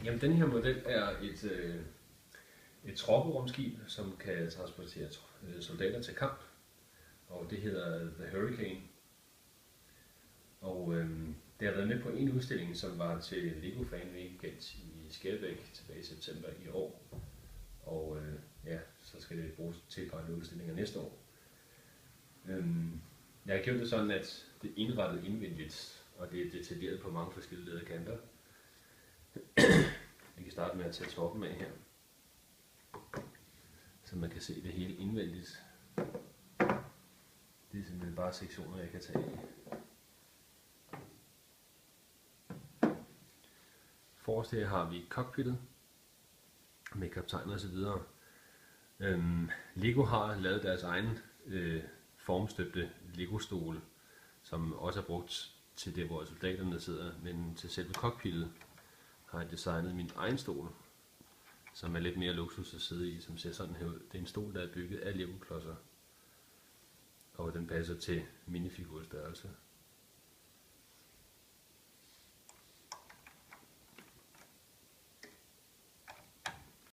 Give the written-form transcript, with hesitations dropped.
Jamen, den her model er et tropperumskib, som kan transportere soldater til kamp, og det hedder The Hurricane. Og det har været med på en udstilling, som var til Lego Fan Weekend i Skærbæk tilbage i september i år. Og ja, så skal det bruges til et par udstillinger næste år. Jeg har gjort det sådan, at det er indrettet indvendigt, og det er detaljeret på mange forskellige lederkanter. Vi kan starte med at tage toppen af her, så man kan se det hele indvendigt. Det er simpelthen bare sektioner, jeg kan tage i. Forrest her har vi cockpittet med kaptajner og så videre. Lego har lavet deres egen formstøbte Lego-stole, som også er brugt til det, hvor soldaterne sidder, men til selve cockpittet har jeg designet min egen stol, som er lidt mere luksus at sidde i, som ser sådan her ud. Det er en stol, der er bygget af Lego-klodser, og den passer til minifigurstørrelse.